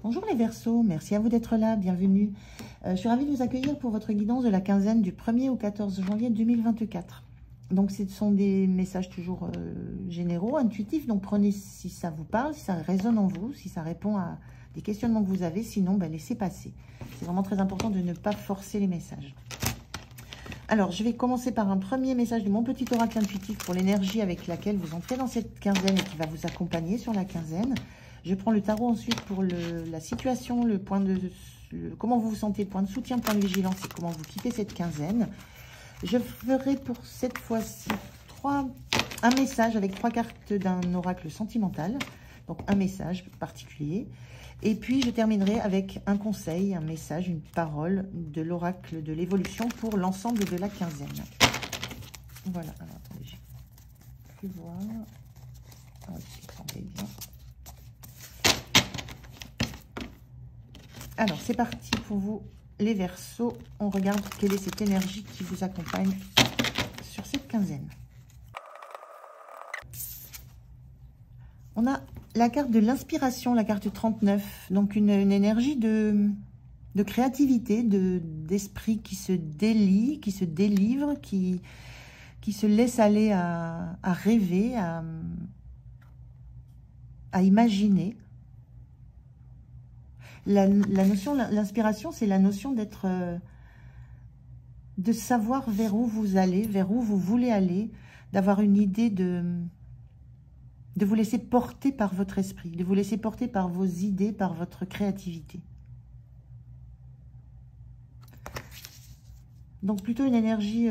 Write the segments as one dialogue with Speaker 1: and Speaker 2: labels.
Speaker 1: Bonjour les Verseaux, merci à vous d'être là, bienvenue. Je suis ravie de vous accueillir pour votre guidance de la quinzaine du 1er au 14 janvier 2024. Donc ce sont des messages toujours généraux, intuitifs, donc prenez si ça vous parle, si ça résonne en vous, si ça répond à des questionnements que vous avez, sinon laissez passer. C'est vraiment très important de ne pas forcer les messages. Alors, je vais commencer par un premier message de mon petit oracle intuitif pour l'énergie avec laquelle vous entrez dans cette quinzaine et qui va vous accompagner sur la quinzaine. Je prends le tarot ensuite pour la situation, comment vous vous sentez, point de soutien, point de vigilance et comment vous quittez cette quinzaine. Je ferai pour cette fois-ci un message avec 3 cartes d'un oracle sentimental, donc un message particulier. Et puis, je terminerai avec un conseil, un message, une parole de l'oracle de l'évolution pour l'ensemble de la quinzaine. Voilà. Alors, attendez, j'ai pu voir. Ah, c'est bien. Alors, c'est parti pour vous, les Verseaux. On regarde quelle est cette énergie qui vous accompagne sur cette quinzaine. On a la carte de l'inspiration, la carte 39. Donc, une énergie de créativité, d'esprit qui se délie, qui se délivre, qui se laisse aller à rêver, à imaginer. La notion, l'inspiration, c'est la notion de savoir vers où vous allez, vers où vous voulez aller, d'avoir une idée de vous laisser porter par votre esprit, de vous laisser porter par vos idées, par votre créativité. Donc plutôt une énergie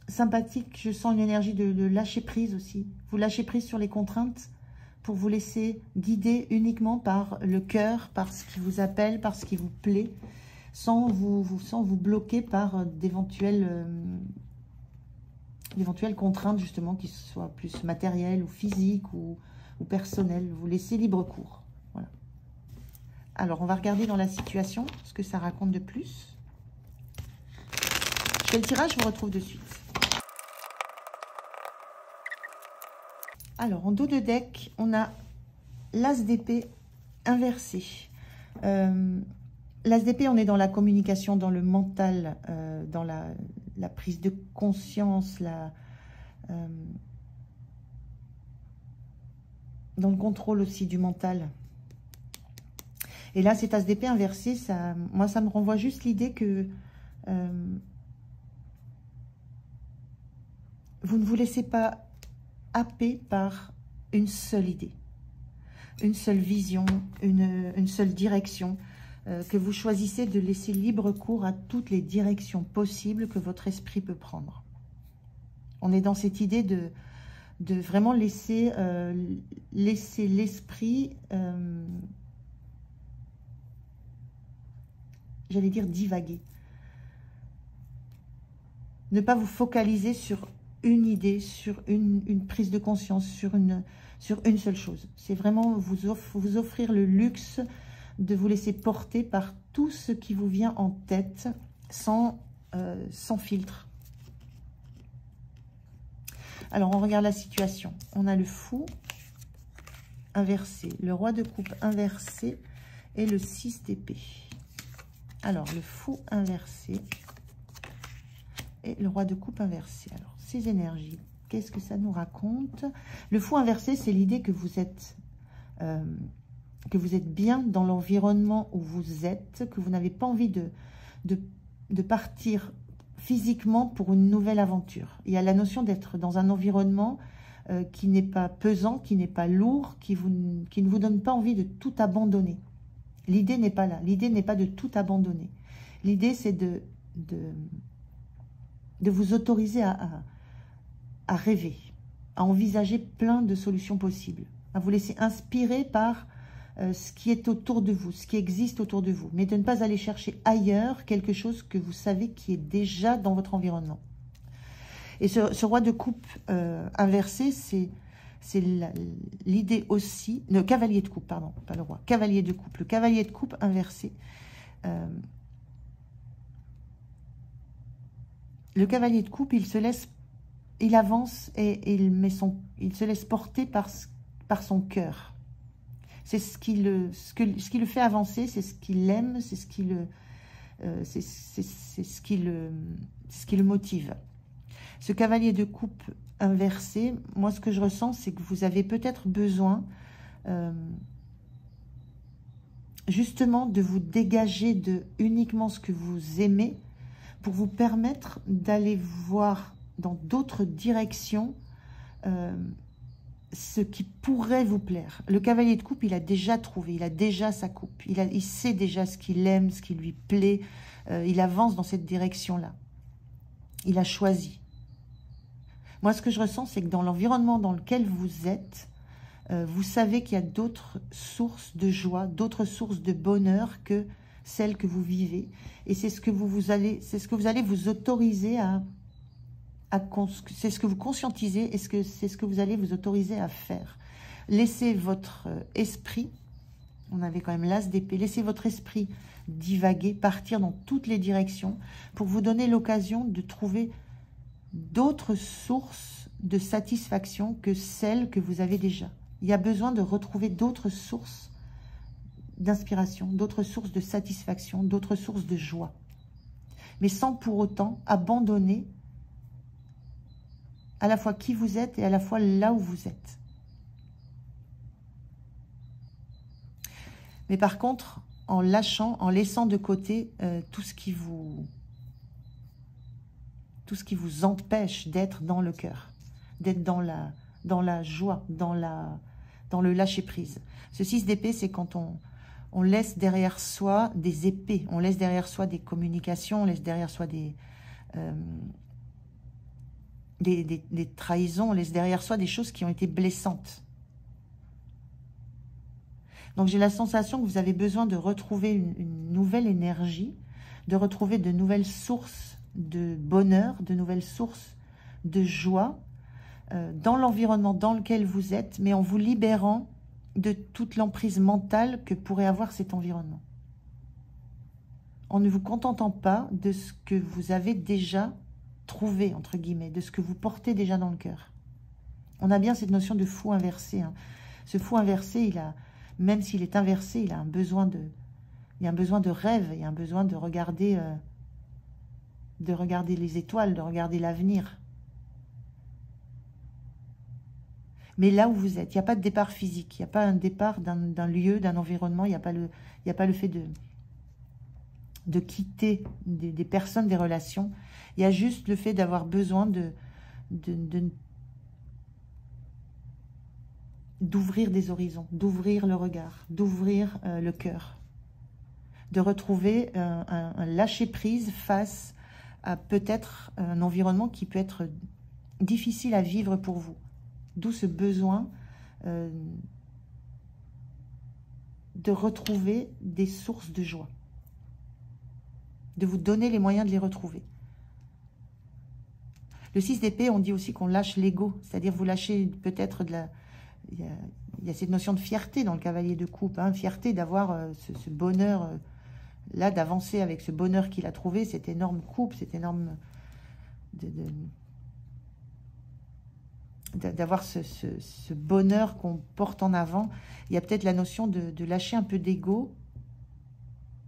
Speaker 1: sympathique, je sens une énergie de lâcher prise aussi. Vous lâchez prise sur les contraintes pour vous laisser guider uniquement par le cœur, par ce qui vous appelle, par ce qui vous plaît, sans vous bloquer par d'éventuelles contraintes justement qui soient plus matérielles ou physiques ou personnelles. Vous laissez libre cours. Voilà. Alors, on va regarder dans la situation ce que ça raconte de plus. Je fais le tirage, je vous retrouve de suite. Alors, en dos de deck, on a l'As d'épée inversé. L'As d'épée, on est dans la communication, dans le mental, dans la prise de conscience, dans le contrôle aussi du mental. Et là, cet As d'épée inversé, moi, ça me renvoie juste l'idée que vous ne vous laissez pas happer par une seule idée, une seule vision, une seule direction, que vous choisissez de laisser libre cours à toutes les directions possibles que votre esprit peut prendre. On est dans cette idée de vraiment laisser l'esprit, j'allais dire divaguer. Ne pas vous focaliser sur une idée, sur une prise de conscience, sur une seule chose. C'est vraiment vous offrir le luxe de vous laisser porter par tout ce qui vous vient en tête, sans filtre. Alors, on regarde la situation. On a le fou inversé, le roi de coupe inversé et le 6 d'épée. Alors, le fou inversé et le roi de coupe inversé. Alors, ces énergies, qu'est-ce que ça nous raconte? Le fou inversé, c'est l'idée que vous êtes bien dans l'environnement où vous êtes, que vous n'avez pas envie de partir physiquement pour une nouvelle aventure. Il y a la notion d'être dans un environnement qui n'est pas pesant, qui n'est pas lourd, qui ne vous donne pas envie de tout abandonner. L'idée n'est pas là. L'idée n'est pas de tout abandonner. L'idée, c'est de vous autoriser à rêver, à envisager plein de solutions possibles, à vous laisser inspirer par ce qui est autour de vous, ce qui existe autour de vous, mais de ne pas aller chercher ailleurs quelque chose que vous savez qui est déjà dans votre environnement. Et ce roi de coupe inversé, c'est l'idée aussi, le cavalier de coupe, pardon, pas le roi, cavalier de coupe, le cavalier de coupe inversé. Le cavalier de coupe, il avance et il se laisse porter par son cœur. C'est ce qui le fait avancer, c'est ce qu'il aime, c'est ce qui le motive. Ce cavalier de coupe inversé, moi ce que je ressens, c'est que vous avez peut-être besoin justement de vous dégager de uniquement ce que vous aimez pour vous permettre d'aller voir dans d'autres directions ce qui pourrait vous plaire. Le cavalier de coupe, il a déjà trouvé, il a déjà sa coupe, il sait déjà ce qu'il aime, ce qui lui plaît, il avance dans cette direction-là. Il a choisi. Moi, ce que je ressens, c'est que dans l'environnement dans lequel vous êtes, vous savez qu'il y a d'autres sources de joie, d'autres sources de bonheur que celles que vous vivez. Et c'est ce que vous allez vous autoriser c'est ce que vous conscientisez et c'est ce que vous allez vous autoriser à faire. Laissez votre esprit, on avait quand même l'as d'épée, laissez votre esprit divaguer, partir dans toutes les directions pour vous donner l'occasion de trouver d'autres sources de satisfaction que celles que vous avez déjà. Il y a besoin de retrouver d'autres sources d'inspiration, d'autres sources de satisfaction, d'autres sources de joie. Mais sans pour autant abandonner à la fois qui vous êtes et à la fois là où vous êtes. Mais par contre, en lâchant, en laissant de côté tout ce qui vous empêche d'être dans le cœur, d'être dans la joie, dans le lâcher-prise. Ce 6 d'épée, c'est quand on laisse derrière soi des épées, on laisse derrière soi des communications, on laisse derrière soi des trahisons, on laisse derrière soi des choses qui ont été blessantes. Donc j'ai la sensation que vous avez besoin de retrouver une nouvelle énergie, de retrouver de nouvelles sources de bonheur, de nouvelles sources de joie dans l'environnement dans lequel vous êtes, mais en vous libérant de toute l'emprise mentale que pourrait avoir cet environnement. En ne vous contentant pas de ce que vous avez déjà trouvé, entre guillemets, de ce que vous portez déjà dans le cœur. On a bien cette notion de fou inversé. Hein. Ce fou inversé, même s'il est inversé, il a un besoin de rêve, il y a un besoin de regarder les étoiles, de regarder l'avenir. Mais là où vous êtes, il n'y a pas de départ physique, il n'y a pas un départ d'un lieu, d'un environnement, il n'y a pas le fait de quitter des personnes, des relations. Il y a juste le fait d'avoir besoin d'ouvrir des horizons, d'ouvrir le regard, d'ouvrir le cœur, de retrouver un lâcher-prise face à peut-être un environnement qui peut être difficile à vivre pour vous. D'où ce besoin de retrouver des sources de joie, de vous donner les moyens de les retrouver. Le 6 d'épée, on dit aussi qu'on lâche l'ego, c'est-à-dire vous lâchez peut-être il y a cette notion de fierté dans le cavalier de coupe, hein, fierté d'avoir ce bonheur, là, d'avancer avec ce bonheur qu'il a trouvé, cette énorme coupe, cette énorme... d'avoir ce bonheur qu'on porte en avant. Il y a peut-être la notion de lâcher un peu d'ego,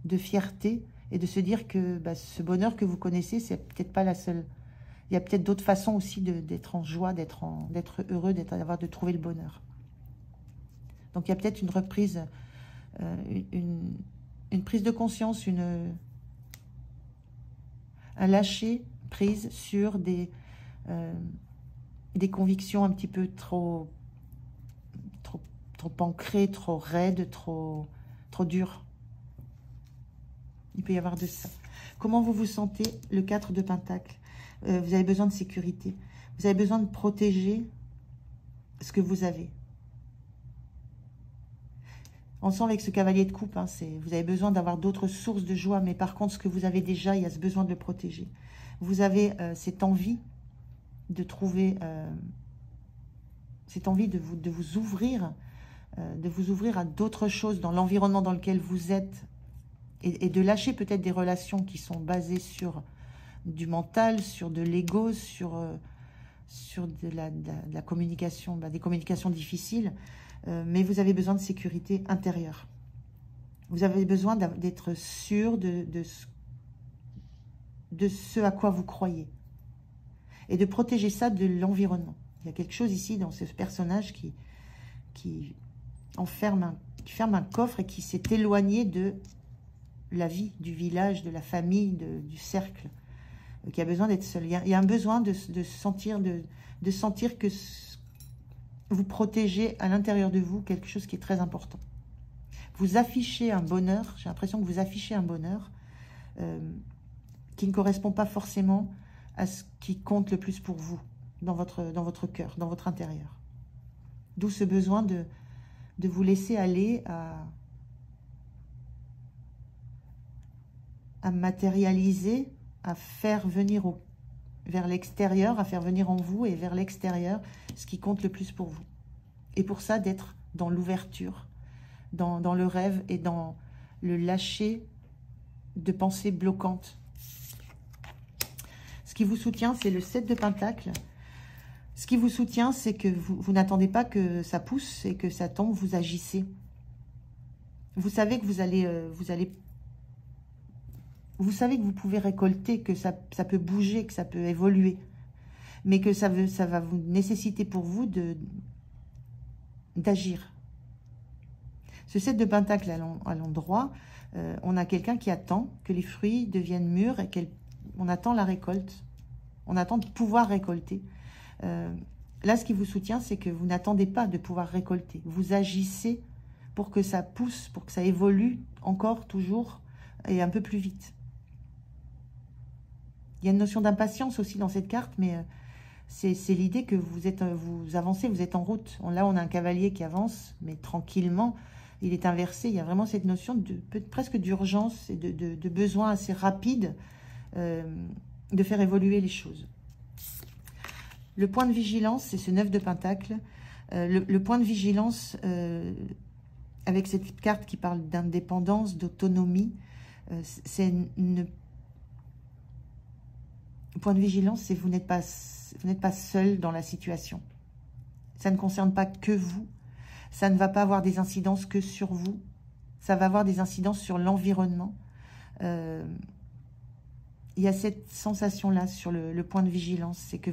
Speaker 1: de fierté, et de se dire que ce bonheur que vous connaissez, c'est peut-être pas la seule. Il y a peut-être d'autres façons aussi d'être en joie, d'être heureux, de trouver le bonheur. Donc il y a peut-être une reprise, une prise de conscience, un lâcher prise sur des convictions un petit peu trop ancrées, trop raides, trop dures. Il peut y avoir de ça. Comment vous vous sentez? Le 4 de Pentacles. Vous avez besoin de sécurité. Vous avez besoin de protéger ce que vous avez. On sent avec ce cavalier de coupe, hein, vous avez besoin d'avoir d'autres sources de joie, mais par contre, ce que vous avez déjà, il y a ce besoin de le protéger. Vous avez cette envie de trouver, cette envie de vous ouvrir à d'autres choses dans l'environnement dans lequel vous êtes, et de lâcher peut-être des relations qui sont basées sur du mental, sur de l'ego, sur de la communication, des communications difficiles, mais vous avez besoin de sécurité intérieure. Vous avez besoin d'être sûr de ce à quoi vous croyez. Et de protéger ça de l'environnement. Il y a quelque chose ici dans ce personnage qui ferme un coffre et qui s'est éloigné de la vie, du village, de la famille, du cercle, qui a besoin d'être seul. Il y a un besoin de sentir que vous protégez à l'intérieur de vous quelque chose qui est très important. Vous affichez un bonheur, j'ai l'impression que vous affichez un bonheur qui ne correspond pas forcément à ce qui compte le plus pour vous, dans votre cœur, dans votre intérieur. D'où ce besoin de vous laisser aller à matérialiser, à faire venir vers l'extérieur, à faire venir en vous et vers l'extérieur ce qui compte le plus pour vous. Et pour ça, d'être dans l'ouverture, dans le rêve et dans le lâcher de pensées bloquantes. Ce qui vous soutient, c'est le 7 de Pentacles. Ce qui vous soutient, c'est que vous n'attendez pas que ça pousse et que ça tombe, vous agissez. Vous savez que vous savez que vous pouvez récolter, que ça peut bouger, que ça peut évoluer, mais que ça va vous nécessiter pour vous d'agir. Ce 7 de Pentacle à l'endroit, on a quelqu'un qui attend que les fruits deviennent mûrs et on attend la récolte. On attend de pouvoir récolter. Là, ce qui vous soutient, c'est que vous n'attendez pas de pouvoir récolter. Vous agissez pour que ça pousse, pour que ça évolue encore, toujours, et un peu plus vite. Il y a une notion d'impatience aussi dans cette carte, mais c'est l'idée que vous avancez, vous êtes en route. Là, on a un cavalier qui avance, mais tranquillement. Il est inversé. Il y a vraiment cette notion presque d'urgence et de besoin assez rapide de faire évoluer les choses. Le point de vigilance, c'est ce 9 de Pentacle. Le point de vigilance, avec cette carte qui parle d'indépendance, d'autonomie, c'est le point de vigilance, c'est vous n'êtes pas seul dans la situation. Ça ne concerne pas que vous. Ça ne va pas avoir des incidences que sur vous. Ça va avoir des incidences sur l'environnement. Il y a cette sensation-là sur le point de vigilance. C'est que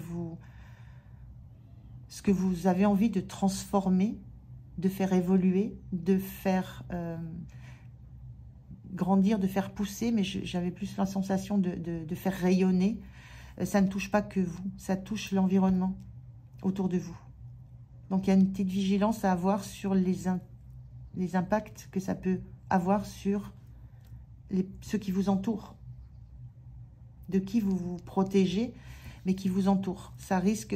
Speaker 1: ce que vous avez envie de transformer, de faire évoluer, de faire grandir, de faire pousser, mais j'avais plus la sensation de faire rayonner. Ça ne touche pas que vous, ça touche l'environnement autour de vous. Donc il y a une petite vigilance à avoir sur les impacts que ça peut avoir sur ceux qui vous entourent, de qui vous vous protégez, mais qui vous entourent. Ça risque,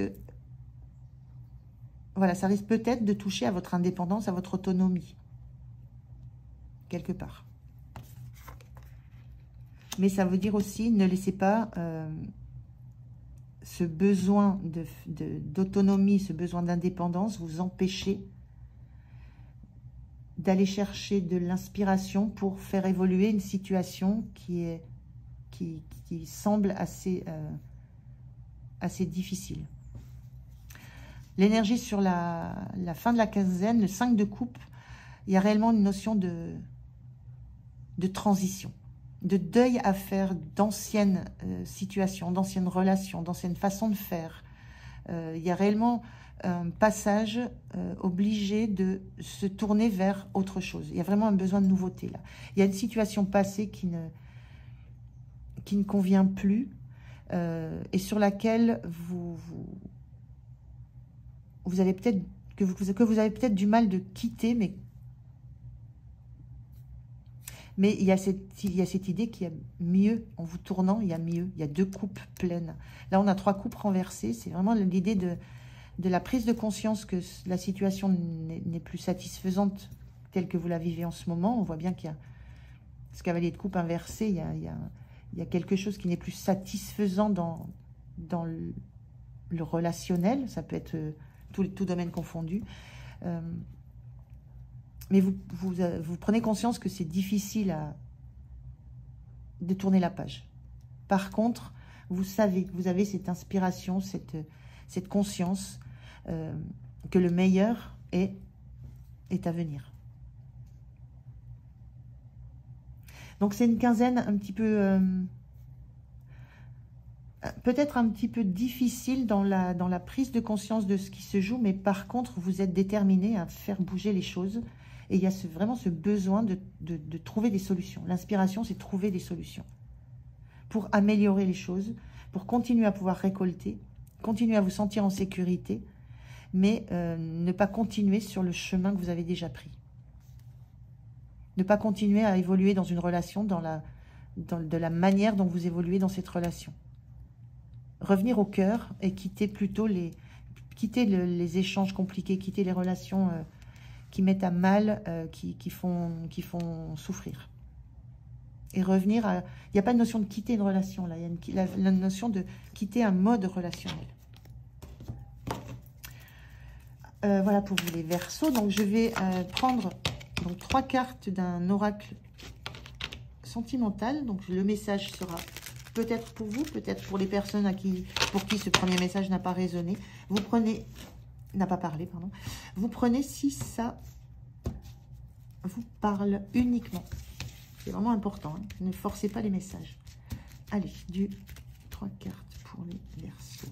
Speaker 1: voilà, ça risque peut-être de toucher à votre indépendance, à votre autonomie, quelque part. Mais ça veut dire aussi, ne laissez pas ce besoin d'autonomie, ce besoin d'indépendance vous empêcher d'aller chercher de l'inspiration pour faire évoluer une situation qui semble assez difficile. L'énergie sur la fin de la quinzaine, le 5 de coupe, il y a réellement une notion de transition, de deuil à faire d'anciennes situations, d'anciennes relations, d'anciennes façons de faire. Il y a réellement un passage obligé de se tourner vers autre chose. Il y a vraiment un besoin de nouveauté là. Il y a une situation passée qui ne convient plus et sur laquelle vous avez peut-être que vous avez peut-être du mal de quitter, mais il y a cette idée qu'il y a mieux, en vous tournant, il y a mieux. Il y a 2 coupes pleines. Là, on a 3 coupes renversées. C'est vraiment l'idée de la prise de conscience que la situation n'est plus satisfaisante telle que vous la vivez en ce moment. On voit bien qu'il y a ce cavalier de coupe inversé. Il y a quelque chose qui n'est plus satisfaisant dans le relationnel. Ça peut être tout domaine confondu. Mais vous prenez conscience que c'est difficile de tourner la page. Par contre, vous savez, vous avez cette inspiration, cette conscience que le meilleur est est à venir. Donc c'est une quinzaine un petit peu... peut-être un petit peu difficile dans la prise de conscience de ce qui se joue, mais par contre, vous êtes déterminé à faire bouger les choses. Et il y a vraiment ce besoin de trouver des solutions. L'inspiration, c'est trouver des solutions pour améliorer les choses, pour continuer à pouvoir récolter, continuer à vous sentir en sécurité, mais ne pas continuer sur le chemin que vous avez déjà pris. Ne pas continuer à évoluer dans une relation de la manière dont vous évoluez dans cette relation. Revenir au cœur et quitter plutôt les échanges compliqués, quitter les relations qui mettent à mal, qui font souffrir. Et revenir à... Il n'y a pas de notion de quitter une relation, là. Il y a la notion de quitter un mode relationnel. Voilà pour vous les Verseaux. Donc je vais prendre 3 cartes d'un oracle sentimental. Donc le message sera peut-être pour vous, peut-être pour les personnes pour qui ce premier message n'a pas résonné. Vous prenez... n'a pas parlé, pardon. Vous prenez si ça vous parle uniquement. C'est vraiment important. Hein. Ne forcez pas les messages. Allez, 3 cartes pour les Verseaux.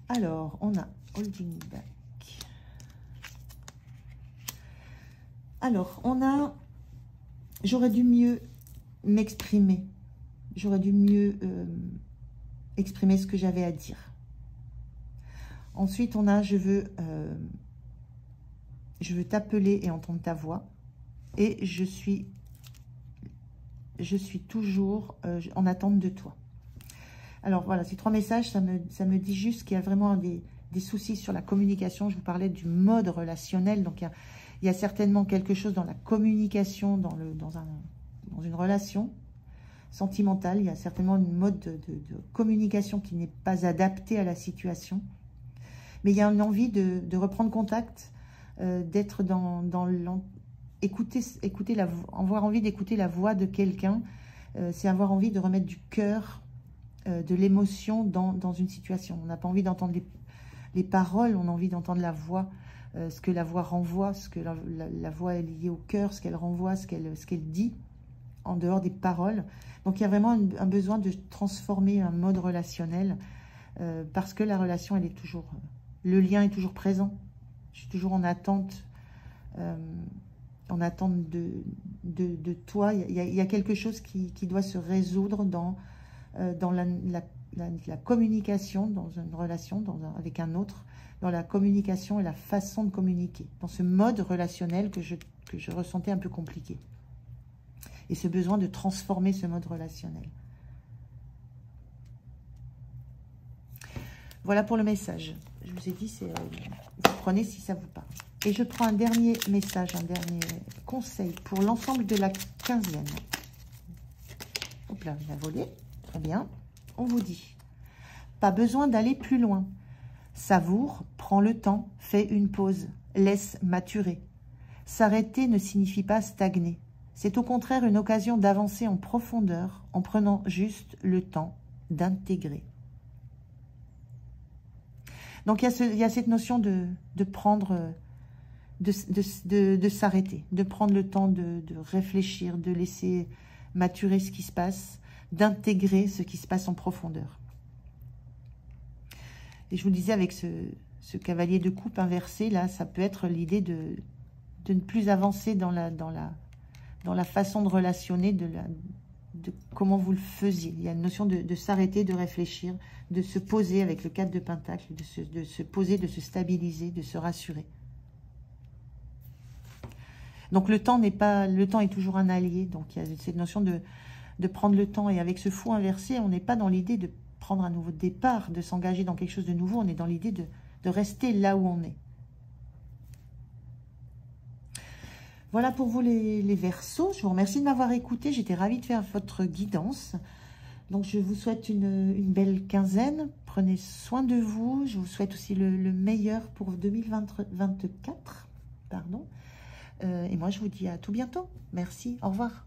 Speaker 1: Alors, on a Holding Back. Alors, on a... J'aurais dû mieux m'exprimer. J'aurais dû mieux exprimer ce que j'avais à dire. Ensuite, on a je veux t'appeler et entendre ta voix. Et je suis toujours en attente de toi. Alors voilà, ces 3 messages, ça me dit juste qu'il y a vraiment des soucis sur la communication. Je vous parlais du mode relationnel. Donc il y a certainement quelque chose dans la communication, dans une relation sentimentale. Il y a certainement une mode de communication qui n'est pas adaptée à la situation. Mais il y a une envie de reprendre contact, d'être avoir envie d'écouter la voix de quelqu'un. C'est avoir envie de remettre du cœur, de l'émotion dans une situation. On n'a pas envie d'entendre les paroles, on a envie d'entendre la voix, ce que la voix renvoie, ce que la voix est liée au cœur, ce qu'elle renvoie, ce qu'elle dit, en dehors des paroles. Donc il y a vraiment un besoin de transformer un mode relationnel, parce que la relation, elle est toujours... le lien est toujours présent. Je suis toujours en attente de toi. Il y a quelque chose qui doit se résoudre dans la communication, dans une relation avec un autre, dans la communication et la façon de communiquer, dans ce mode relationnel que je ressentais un peu compliqué. Et ce besoin de transformer ce mode relationnel. Voilà pour le message. Je vous ai dit, vous prenez si ça vous parle. Et je prends un dernier message, un dernier conseil pour l'ensemble de la quinzaine. Hop là, il a volé. Très bien. On vous dit, pas besoin d'aller plus loin. Savoure, prends le temps, fais une pause, laisse maturer. S'arrêter ne signifie pas stagner. C'est au contraire une occasion d'avancer en profondeur en prenant juste le temps d'intégrer. Donc, il y a cette notion de prendre, de s'arrêter, de prendre le temps de réfléchir, de laisser maturer ce qui se passe, d'intégrer ce qui se passe en profondeur. Et je vous disais, avec ce cavalier de coupe inversé, là, ça peut être l'idée de ne plus avancer dans la façon de relationner, de comment vous le faisiez. Il y a une notion de s'arrêter, de réfléchir, de se poser avec le 4 de Pentacle, de se poser, de se stabiliser, de se rassurer. Donc le temps est toujours un allié. Donc il y a cette notion de prendre le temps. Et avec ce fou inversé, on n'est pas dans l'idée de prendre un nouveau départ, de s'engager dans quelque chose de nouveau. On est dans l'idée de rester là où on est. Voilà pour vous les Verseaux. Je vous remercie de m'avoir écouté. J'étais ravie de faire votre guidance. Donc, je vous souhaite une belle quinzaine. Prenez soin de vous. Je vous souhaite aussi le meilleur pour 2024. Pardon. Et moi, je vous dis à tout bientôt. Merci. Au revoir.